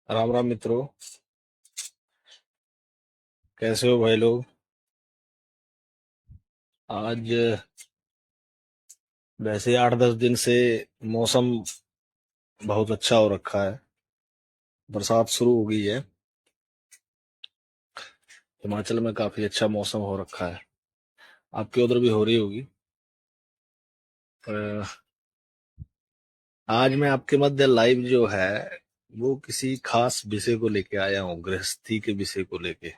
राम राम मित्रों। कैसे हो भाई लोग। आज वैसे 8-10 दिन से मौसम बहुत अच्छा हो रखा है। बरसात शुरू हो गई है। हिमाचल में काफी अच्छा मौसम हो रखा है। आपके उधर भी हो रही होगी। अ, आज मैं आपके मध्य लाइव जो है वो किसी खास विषय को लेके आया हूँ, गृहस्थी के विषय को लेके।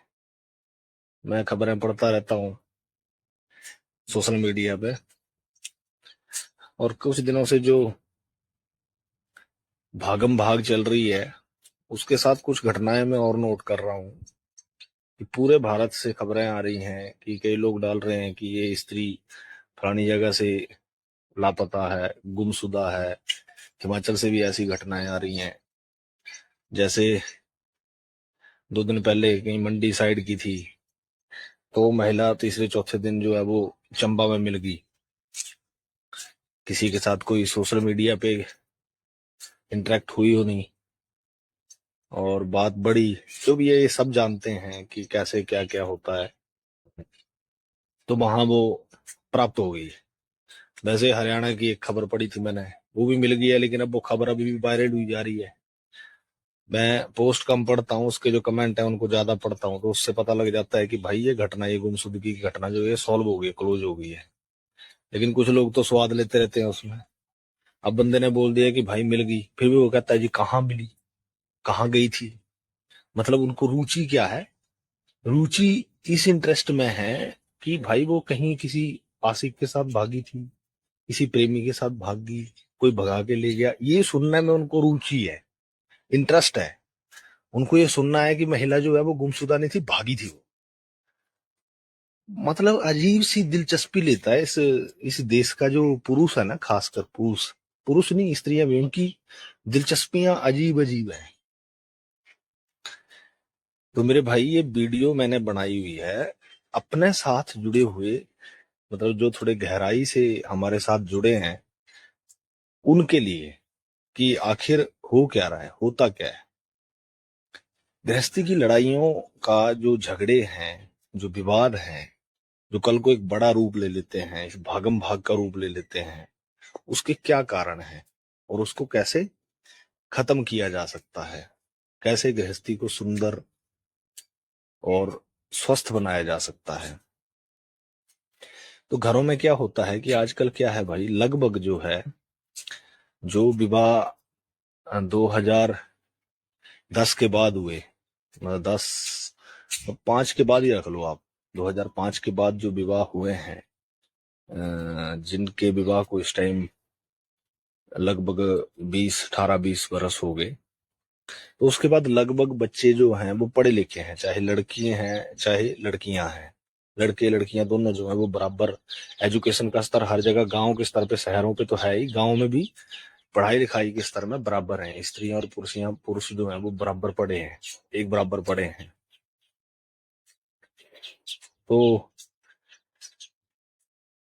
मैं खबरें पढ़ता रहता हूँ सोशल मीडिया पे, और कुछ दिनों से जो भागम भाग चल रही है उसके साथ कुछ घटनाएं मैं और नोट कर रहा हूँ कि पूरे भारत से खबरें आ रही हैं कि कई लोग डाल रहे हैं कि ये स्त्री फलानी जगह से लापता है, गुमशुदा है। हिमाचल से भी ऐसी घटनाएं आ रही हैं। जैसे 2 दिन पहले कहीं मंडी साइड की थी, तो महिला तीसरे चौथे दिन जो है वो चंबा में मिल गई। किसी के साथ कोई सोशल मीडिया पे इंटरेक्ट हुई हो नहीं, और बात बड़ी। जो भी ये सब जानते हैं कि कैसे क्या क्या होता है, तो वहां वो प्राप्त हो गई। वैसे हरियाणा की एक खबर पड़ी थी मैंने, वो भी मिल गई है, लेकिन अब वो खबर अभी भी वायरल हुई जा रही है। मैं पोस्ट कम पढ़ता हूँ, उसके जो कमेंट है उनको ज्यादा पढ़ता हूँ, तो उससे पता लग जाता है कि भाई ये घटना, ये गुमशुदगी की घटना जो है सॉल्व हो गई, क्लोज हो गई है। लेकिन कुछ लोग तो स्वाद लेते रहते हैं उसमें। अब बंदे ने बोल दिया कि भाई मिल गई, फिर भी वो कहता है जी कहाँ मिली, कहाँ गई थी। मतलब उनको रुचि क्या है? रुचि इस इंटरेस्ट में है कि भाई वो कहीं किसी आशिक के साथ भागी थी, किसी प्रेमी के साथ भागी, कोई भगा के ले गया, ये सुनने में उनको रुचि है, इंटरेस्ट है। उनको ये सुनना है कि महिला जो है वो गुमशुदा नहीं थी, भागी थी वो। मतलब अजीब सी दिलचस्पी लेता है इस देश का जो पुरुष है ना, खासकर पुरुष, पुरुष नहीं स्त्रियां भी, उनकी दिलचस्पियां अजीब अजीब है। तो मेरे भाई ये वीडियो मैंने बनाई हुई है अपने साथ जुड़े हुए, मतलब जो थोड़े गहराई से हमारे साथ जुड़े हैं उनके लिए, कि आखिर हो क्या रहा है, होता क्या है। गृहस्थी की लड़ाइयों का जो झगड़े हैं, जो विवाद हैं, जो कल को एक बड़ा रूप ले लेते हैं, इस भागम भाग का रूप ले लेते हैं, उसके क्या कारण हैं और उसको कैसे खत्म किया जा सकता है, कैसे गृहस्थी को सुंदर और स्वस्थ बनाया जा सकता है। तो घरों में क्या होता है कि आजकल क्या है भाई, लगभग जो है, जो विवाह 2010 के बाद हुए, मतलब 5 के बाद ही रख लो आप, 2005 के बाद जो विवाह हुए हैं, जिनके विवाह को इस टाइम लगभग 18-20 बरस हो गए, तो उसके बाद लगभग बच्चे जो हैं वो पढ़े लिखे हैं, चाहे लड़की हैं चाहे लड़कियां हैं। लड़के लड़कियां दोनों जो है वो बराबर एजुकेशन का स्तर हर जगह, गांव के स्तर पे, शहरों पे तो है ही, गांव में भी पढ़ाई लिखाई के स्तर में बराबर हैं। स्त्रियां और पुरुष जो हैं वो बराबर पढ़े हैं, एक बराबर पढ़े हैं। तो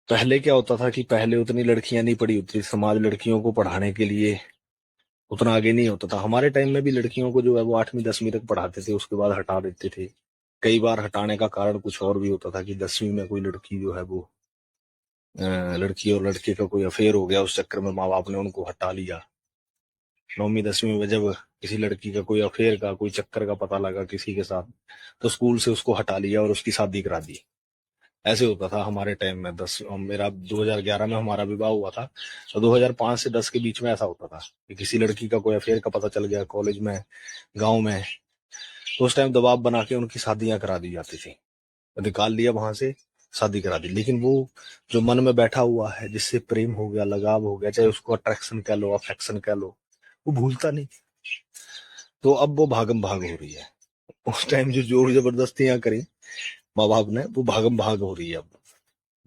पहले क्या होता था कि पहले उतनी लड़कियां नहीं पढ़ी होती, समाज लड़कियों को पढ़ाने के लिए उतना आगे नहीं होता था। हमारे टाइम में भी लड़कियों को जो है वो 8वीं 10वीं तक पढ़ाते थे, उसके बाद हटा देते थे। कई बार हटाने का कारण कुछ और भी होता था कि 10वीं में कोई लड़की जो है वो लड़की और लड़के का कोई अफेयर हो गया, उस चक्कर में माँ बाप ने उनको हटा लिया। 9वीं 10वीं में जब किसी लड़की का कोई अफेयर का, कोई चक्कर का पता लगा किसी के साथ, तो स्कूल से उसको हटा लिया और उसकी शादी करा दी। ऐसे होता था हमारे टाइम में। मेरा 2011 में हमारा विवाह हुआ था, तो 2005 से 10 के बीच में ऐसा होता था कि किसी लड़की का कोई अफेयर का पता चल गया कॉलेज में, गांव में, तो उस टाइम दबाव बना के उनकी शादियां करा दी जाती थी। निकाल लिया वहां से, शादी करा दी। लेकिन वो जो मन में बैठा हुआ है, जिससे प्रेम हो गया, लगाव हो गया, चाहे उसको अट्रैक्शन कह लो, अफेक्शन कह लो, वो भूलता नहीं। तो अब वो भागम भाग हो रही है। उस टाइम जो जोर जबरदस्तियां करी माँ बाप ने, वो भागम भाग हो रही है अब।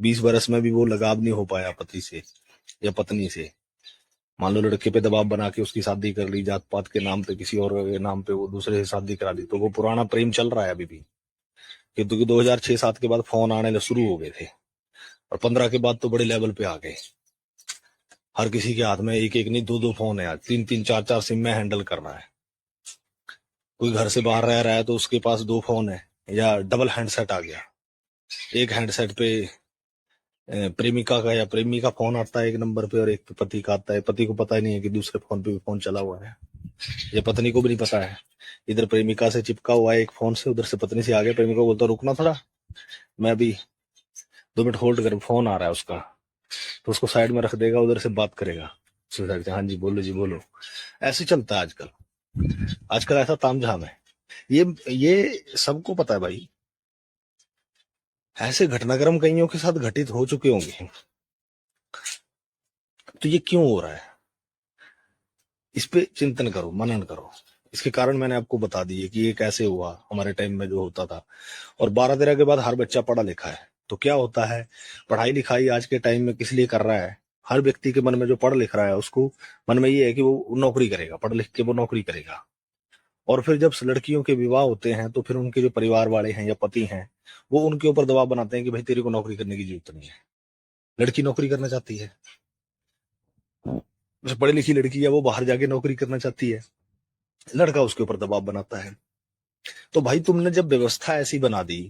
20 बरस में भी वो लगाव नहीं हो पाया पति से या पत्नी से। मान लो लड़के पे दबाव बना के उसकी शादी कर ली, जात पात के नाम पे, किसी और के नाम पे वो दूसरे से शादी करा दी, तो वो पुराना प्रेम चल रहा है अभी भी। क्योंकि 2006-07 के बाद फोन आने शुरू हो गए थे, और 15 के बाद तो बड़े लेवल पे आ गए। हर किसी के हाथ में एक एक नहीं, दो दो फोन है, आज 3-3 4-4 सिम में हैंडल करना है। कोई घर से बाहर रह रहा है तो उसके पास दो फोन है, या डबल हैंडसेट आ गया। एक हैंडसेट पे प्रेमिका का या प्रेमी का फोन आता है एक नंबर पे, और एक पे पति का आता है। पति को पता ही नहीं है कि दूसरे फोन पे भी फोन चला हुआ है, ये पत्नी को भी नहीं पता है। इधर प्रेमिका से चिपका हुआ है एक फोन से, उधर से पत्नी से आ गया। प्रेमिका बोलता रुकना थोड़ा, मैं अभी 2 मिनट होल्ड कर, फोन आ रहा है उसका। तो उसको साइड में रख देगा, उधर से बात करेगा। हाँ जी बोलो जी बोलो। ऐसे चलता है आजकल। आजकल ऐसा तामझाम है। ये सबको पता है भाई। ऐसे घटनाक्रम कईयों के साथ घटित हो चुके होंगे। तो ये क्यों हो रहा है, इस पे चिंतन करो, मनन करो। इसके कारण मैंने आपको बता दिए कि ये कैसे हुआ हमारे टाइम में जो होता था। और 12-13 के बाद हर बच्चा पढ़ा लिखा है, तो क्या होता है, पढ़ाई लिखाई आज के टाइम में किस लिए कर रहा है। हर व्यक्ति के मन में जो पढ़ लिख रहा है उसको मन में ये है कि वो नौकरी करेगा, पढ़ लिख के वो नौकरी करेगा। और फिर जब लड़कियों के विवाह होते हैं तो फिर उनके जो परिवार वाले हैं या पति हैं, वो उनके ऊपर दबाव बनाते हैं कि भाई तेरे को नौकरी करने की जरूरत नहीं है। लड़की नौकरी करना चाहती है, पढ़ी लिखी लड़की है, वो बाहर जाके नौकरी करना चाहती है, लड़का उसके ऊपर दबाव बनाता है। तो भाई तुमने जब व्यवस्था ऐसी बना दी,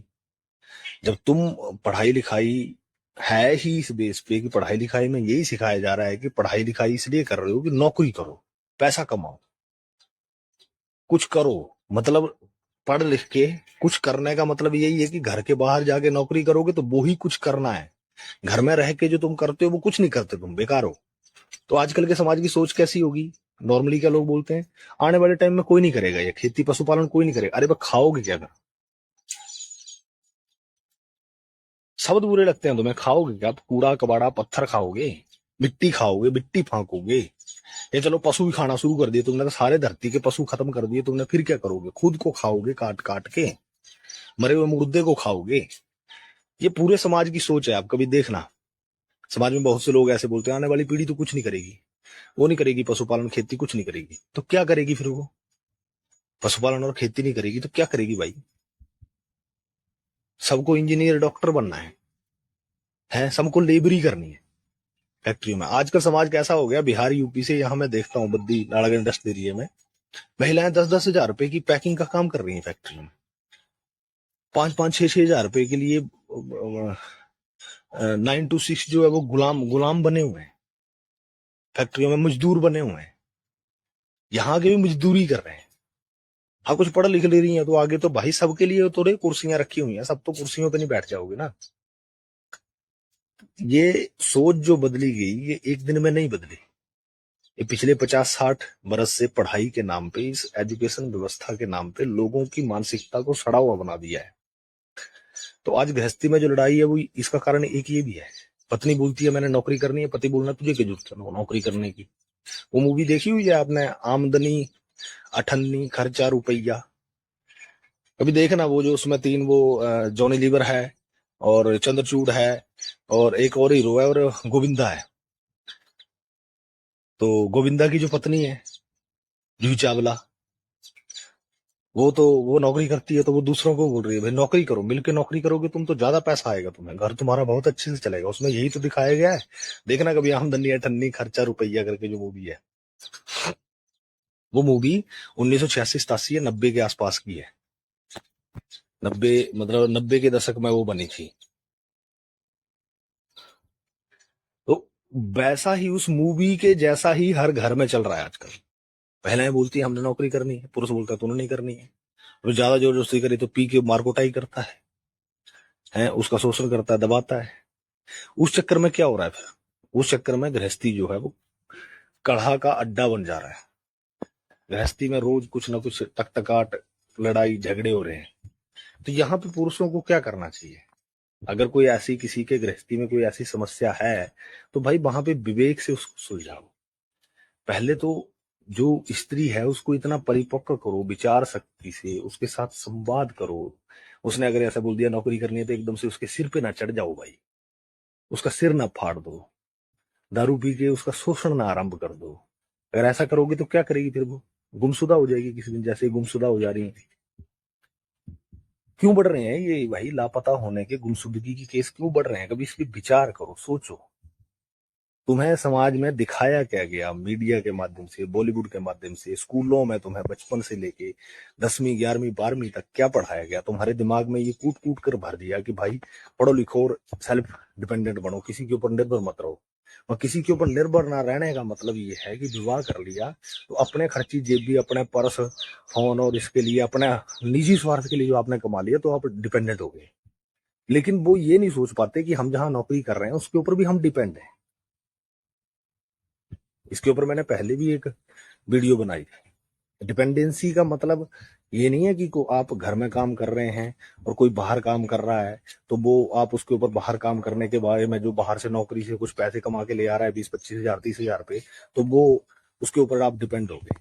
जब तुम पढ़ाई लिखाई है ही इस बेस पे कि पढ़ाई लिखाई में यही सिखाया जा रहा है कि पढ़ाई लिखाई इसलिए कर रहे हो कि नौकरी करो, पैसा कमाओ, कुछ करो। मतलब पढ़ लिख के कुछ करने का मतलब यही है कि घर के बाहर जाके नौकरी करोगे तो वो ही कुछ करना है। घर में रह के जो तुम करते हो वो कुछ नहीं करते, तुम बेकार हो। तो आजकल के समाज की सोच कैसी होगी, नॉर्मली क्या लोग बोलते हैं, आने वाले टाइम में कोई नहीं करेगा ये खेती पशुपालन, कोई नहीं करेगा। अरे भाई खाओगे क्या, शब्द बुरे लगते हैं तुम्हें, खाओगे क्या, कूड़ा कबाड़ा पत्थर खाओगे, मिट्टी खाओगे, मिट्टी फांकोगे। ये चलो पशु भी खाना शुरू कर दिए तुमने, तो सारे धरती के पशु खत्म कर दिए तुमने, फिर क्या करोगे, खुद को खाओगे काट काट के, मरे हुए मुर्दे को खाओगे। ये पूरे समाज की सोच है, आप कभी देखना। समाज में बहुत से लोग ऐसे बोलते हैं आने वाली पीढ़ी तो कुछ नहीं करेगी, वो नहीं करेगी पशुपालन खेती, कुछ नहीं करेगी। तो क्या करेगी फिर वो, पशुपालन और खेती नहीं करेगी तो क्या करेगी भाई। सबको इंजीनियर डॉक्टर बनना है सबको लेबरी करनी है फैक्ट्रियों में। आजकल समाज कैसा हो गया, बिहार यूपी से यहाँ मैं देखता हूँ बद्दी नालागढ़ इंडस्ट्री एरिया में महिलाएं 10-10 हजार रुपए की पैकिंग का काम कर रही हैं फैक्ट्री में। 5-5, 6-6 हजार रुपए के लिए 9 to 6 जो है वो गुलाम गुलाम बने हुए हैं, फैक्ट्रियों में मजदूर बने हुए हैं। यहाँ के भी मजदूरी कर रहे हैं। हाँ कुछ पढ़ लिख ले रही हैं तो आगे तो भाई सबके लिए तो रे कुर्सियां रखी हुई हैं, सब तो कुर्सियों पे नहीं बैठ जाओगे ना। ये सोच जो बदली गई ये एक दिन में नहीं बदली, ये पिछले 50-60 बरस से पढ़ाई के नाम पे, इस एजुकेशन व्यवस्था के नाम पे लोगों की मानसिकता को सड़ा हुआ बना दिया है। तो आज गृहस्थी में जो लड़ाई है वो इसका कारण एक ये भी है। पत्नी बोलती है मैंने नौकरी करनी है, पति बोलना तुझे क्या जरूरत है नौकरी करने की। वो मूवी देखी हुई है आपने, आमदनी अठन्नी खर्चा रुपया। कभी देखना, वो जो उसमें 3 वो जॉनी लीवर है और चंद्रचूड़ है और एक और हीरो है और गोविंदा है। तो गोविंदा की जो पत्नी है जूही चावला, वो नौकरी करती है, तो वो दूसरों को बोल रही है भाई नौकरी करो, मिलके नौकरी करोगे तुम तो ज्यादा पैसा आएगा तुम्हें, घर तुम्हारा बहुत अच्छे से चलेगा। उसमें यही तो दिखाया गया है। देखना कभी आमदनी अठन्नी खर्चा रुपया करके जो मूवी है, वो मूवी 1986-87 या 90 के आसपास की है। 90 मतलब 90 के दशक में वो बनी थी। तो वैसा ही उस मूवी के जैसा ही हर घर में चल रहा है आजकल। महिलाएं बोलती है हमने नौकरी करनी है, पुरुष बोलता है तूने नहीं करनी है। और ज्यादा जोर जोस्ती करे तो पी के मार कुटाई करता है उसका शोषण करता है, दबाता है। उस चक्कर में क्या हो रहा है फिर, उस चक्कर में गृहस्थी जो है वो कढ़ा का अड्डा बन जा रहा है। गृहस्थी में रोज कुछ ना कुछ टकटकाट लड़ाई झगड़े हो रहे हैं। तो यहाँ पे पुरुषों को क्या करना चाहिए, अगर कोई ऐसी किसी के गृहस्थी में कोई ऐसी समस्या है तो भाई वहां पे विवेक से उसको सुलझाओ। पहले तो जो स्त्री है उसको इतना परिपक्व करो, विचार शक्ति से उसके साथ संवाद करो। उसने अगर ऐसा बोल दिया नौकरी करनी है तो एकदम से उसके सिर पे ना चढ़ जाओ भाई, उसका सिर ना फाड़ दो, दारू पी के उसका शोषण ना आरंभ कर दो। अगर ऐसा करोगे तो क्या करेगी फिर वो, गुमशुदा हो जाएगी किसी दिन, जैसे गुमशुदा हो जा रही है। क्यों बढ़ रहे हैं ये भाई लापता होने के गुमशुदगी के केस, क्यों बढ़ रहे हैं, कभी इस पर विचार करो, सोचो। तुम्हें समाज में दिखाया क्या गया? मीडिया के माध्यम से, बॉलीवुड के माध्यम से, स्कूलों में तुम्हें बचपन से लेके 10वीं 11वीं 12वीं तक क्या पढ़ाया गया? तुम्हारे दिमाग में ये कूट कूट कर भर दिया कि भाई पढ़ो लिखो और सेल्फ डिपेंडेंट बनो, किसी के ऊपर निर्भर मत रहो। और किसी के ऊपर निर्भर ना रहने का मतलब ये है कि विवाह कर लिया तो अपने खर्ची जेब भी, अपने पर्स, फोन और इसके लिए अपने निजी स्वार्थ के लिए जो आपने कमा लिया तो आप डिपेंडेंट हो गए। लेकिन वो ये नहीं सोच पाते कि हम जहां नौकरी कर रहे हैं उसके ऊपर भी हम डिपेंड हैं। इसके ऊपर मैंने पहले भी एक वीडियो बनाई थी। डिपेंडेंसी का मतलब ये नहीं है कि को आप घर में काम कर रहे हैं और कोई बाहर काम कर रहा है तो वो आप उसके ऊपर बाहर काम करने के बारे में, जो बाहर से नौकरी से कुछ पैसे कमा के ले आ रहा है 20-25 हजार 30 हजार पे, तो वो उसके ऊपर आप डिपेंड हो गए।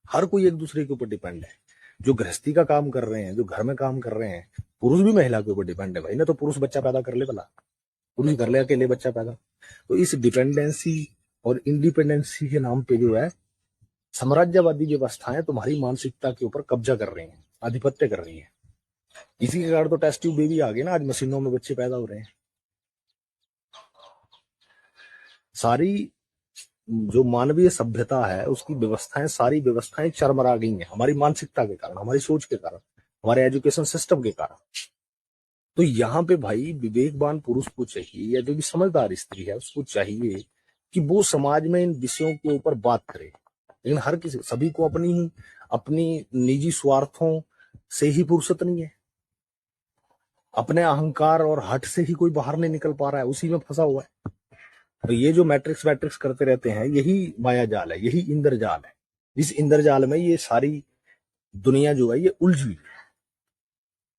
हर कोई एक दूसरे के ऊपर डिपेंड है। जो गृहस्थी का काम कर रहे हैं, जो घर में काम कर रहे हैं, पुरुष भी महिला के ऊपर डिपेंड है भाई ना। तो पुरुष बच्चा पैदा कर ले भला, पुरुष कर ले अकेले बच्चा पैदा। तो इस डिपेंडेंसी और इंडिपेंडेंसी के नाम पे जो है साम्राज्यवादी व्यवस्थाएं तुम्हारी मानसिकता के ऊपर कब्जा कर रही हैं, आधिपत्य कर रही हैं। इसी के कारण तो टेस्ट ट्यूब बेबी आ गए ना, आज मशीनों में बच्चे पैदा हो रहे हैं। सारी जो मानवीय सभ्यता है उसकी व्यवस्थाएं, सारी व्यवस्थाएं चरमरा गई हैं हमारी मानसिकता के कारण, हमारी सोच के कारण, हमारे एजुकेशन सिस्टम के कारण। तो यहाँ पे भाई विवेकवान पुरुष को चाहिए, या जो भी समझदार स्त्री है उसको चाहिए कि वो समाज में इन विषयों के ऊपर बात करे। लेकिन हर किसी, सभी को अपनी निजी स्वार्थों से ही फुर्सत नहीं है। अपने अहंकार और हट से ही कोई बाहर नहीं निकल पा रहा है, उसी में फंसा हुआ है। तो ये जो मैट्रिक्स मैट्रिक्स करते रहते हैं, यही माया जाल है, यही इंद्रजाल है। इस इंद्रजाल में ये सारी दुनिया जो है ये उलझी हुई है।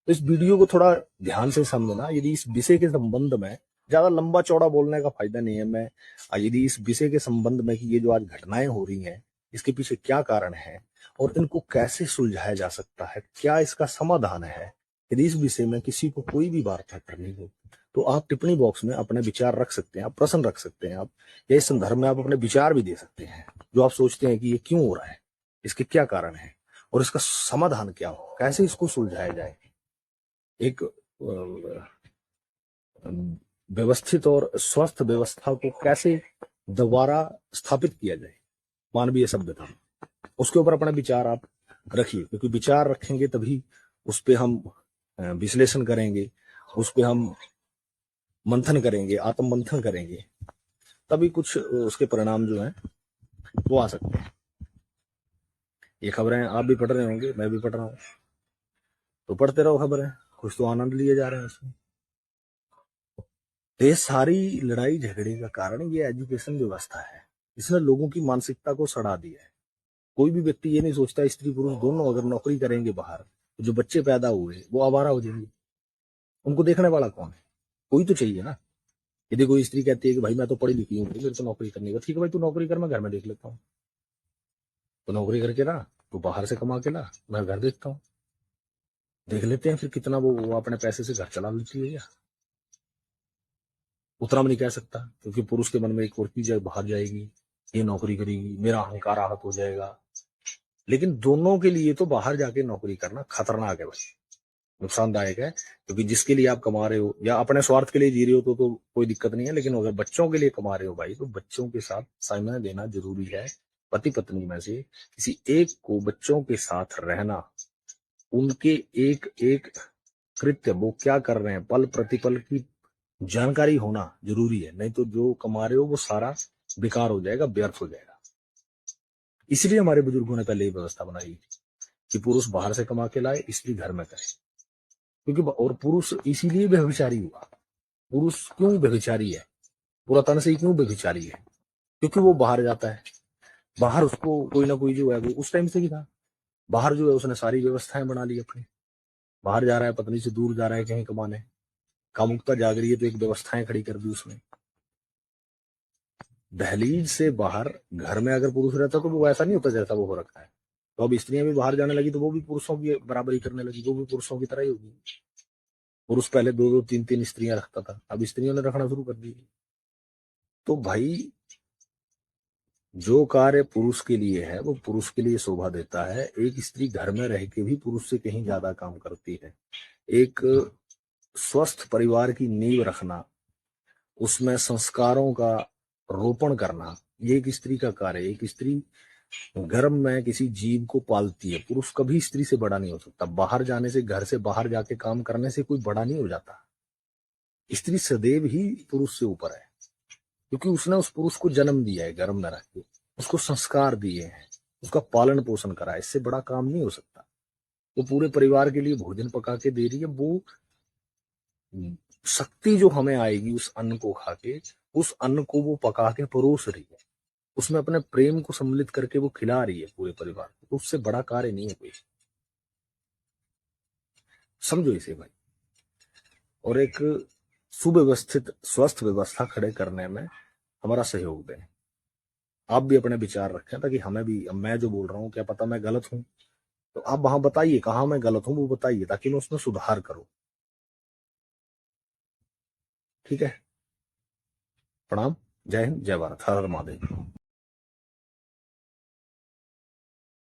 तो इस वीडियो को थोड़ा ध्यान से समझना। यदि इस विषय के संबंध में, ज्यादा लंबा चौड़ा बोलने का फायदा नहीं है, मैं यदि इस विषय के संबंध में कि ये जो आज घटनाएं हो रही हैं इसके पीछे क्या कारण है और इनको कैसे सुलझाया जा सकता है, क्या इसका समाधान है, यदि इस विषय में किसी को कोई भी वार्ता करनी हो तो आप टिप्पणी बॉक्स में अपने विचार रख सकते हैं, आप प्रश्न रख सकते हैं, आप या इस संदर्भ में आप अपने विचार भी दे सकते हैं। जो आप सोचते हैं कि ये क्यों हो रहा है, इसके क्या कारण है और इसका समाधान क्या हो, कैसे इसको सुलझाया जाए। एक व्यवस्थित और स्वस्थ व्यवस्था को कैसे दोबारा स्थापित किया जाए मानवीय सभ्यता में, उसके ऊपर अपना विचार आप रखिए। क्योंकि विचार रखेंगे तभी उस पर हम विश्लेषण करेंगे, उस पर हम मंथन करेंगे, आत्म मंथन करेंगे, तभी कुछ उसके परिणाम जो हैं वो आ सकते हैं। ये खबरें आप भी पढ़ रहे होंगे, मैं भी पढ़ रहा हूँ, तो पढ़ते रहो खबरें, कुछ तो आनंद लिए जा रहे हैं उसमें। तो ये सारी लड़ाई झगड़े का कारण ये एजुकेशन व्यवस्था है, इसने लोगों की मानसिकता को सड़ा दिया है। कोई भी व्यक्ति ये नहीं सोचता स्त्री पुरुष दोनों अगर नौकरी करेंगे बाहर तो जो बच्चे पैदा हुए वो आवारा हो जाएंगे। उनको देखने वाला कौन है? कोई तो चाहिए ना। यदि कोई स्त्री कहती है कि भाई मैं तो पढ़ी लिखी हूँ, मेरे को नौकरी करनी है, ठीक है भाई तू नौकरी कर, मैं घर में देख लेता हूँ। तो नौकरी करके ला, तू बाहर से कमा के ला, मैं घर देखता हूँ। देख लेते हैं फिर कितना वो अपने पैसे से घर चला लेती है। या उतना भी नहीं कह सकता, क्योंकि पुरुष के मन में एक और चीज बाहर जाएगी, ये नौकरी करेगी, मेरा अहंकार आहत हो जाएगा। लेकिन दोनों के लिए तो बाहर जाके नौकरी करना खतरनाक है भाई, नुकसानदायक है। क्योंकि जिसके लिए आप कमा रहे हो या अपने स्वार्थ के लिए जी रहे हो तो कोई दिक्कत नहीं है, लेकिन अगर बच्चों के लिए कमा रहे हो भाई तो बच्चों के साथ समय देना जरूरी है। पति पत्नी में से किसी एक को बच्चों के साथ रहना, उनके एक एक कृत्य वो क्या कर रहे हैं पल प्रतिपल की जानकारी होना जरूरी है। नहीं तो जो कमा रहे हो वो सारा बेकार हो जाएगा, व्यर्थ हो जाएगा। इसलिए हमारे बुजुर्गों ने पहले ये व्यवस्था बनाई कि पुरुष बाहर से कमा के लाए, स्त्री घर में करे। क्योंकि और पुरुष इसीलिए व्यभिचारी हुआ। पुरुष क्यों व्यभिचारी है, पुरातन से ही क्यों व्यभिचारी है? क्योंकि वो बाहर जाता है, बाहर उसको कोई ना कोई जो है वो उस टाइम से ही था, बाहर जो है उसने सारी व्यवस्थाएं बना ली अपनी। बाहर जा रहा है, पत्नी से दूर जा रहा है कहीं कमाने, कामुकता जाग रही है तो एक व्यवस्थाएं खड़ी कर दी उसने। दहलीज से बाहर घर में अगर पुरुष रहता तो वो ऐसा नहीं होता जैसा वो हो रखा है। तो अब स्त्रियां भी बाहर जाने लगी तो वो भी पुरुषों की बराबरी करने लगी, वो भी पुरुषों की तरह ही होगी। पुरुष पहले 2-2 3-3 स्त्रियां रखता था, अब स्त्रियों ने रखना शुरू कर दी। तो भाई जो कार्य पुरुष के लिए है वो पुरुष के लिए शोभा देता है। एक स्त्री घर में रह के भी पुरुष से कहीं ज्यादा काम करती है। एक स्वस्थ परिवार की नींव रखना, उसमें संस्कारों का रोपण करना, ये एक स्त्री का कार्य है। एक स्त्री गर्भ में किसी जीव को पालती है। पुरुष कभी स्त्री से बड़ा नहीं हो सकता। बाहर जाने से, घर से बाहर जाके काम करने से कोई बड़ा नहीं हो जाता। स्त्री सदैव ही पुरुष से ऊपर है, क्योंकि उसने उस पुरुष को जन्म दिया है, गर्भ में रख के उसको संस्कार दिए हैं, उसका पालन पोषण करा है। इससे बड़ा काम नहीं हो सकता। वो पूरे परिवार के लिए भोजन पका के दे रही है। वो शक्ति जो हमें आएगी उस अन्न को खा के, उस अन्न को वो पका के परोस रही है, उसमें अपने प्रेम को सम्मिलित करके वो खिला रही है पूरे परिवार को। तो उससे बड़ा कार्य नहीं है कोई। समझो इसे भाई। और एक सुव्यवस्थित स्वस्थ व्यवस्था खड़े करने में हमारा सहयोग दें। आप भी अपने विचार रखें, ताकि हमें भी, मैं जो बोल रहा हूँ क्या पता मैं गलत हूं, तो आप वहां बताइए कहाँ मैं गलत हूं, वो बताइए, ताकि मैं उसमें सुधार करूं। ठीक है। प्रणाम। जय हिंद, जय भारत, हर हर महादेव।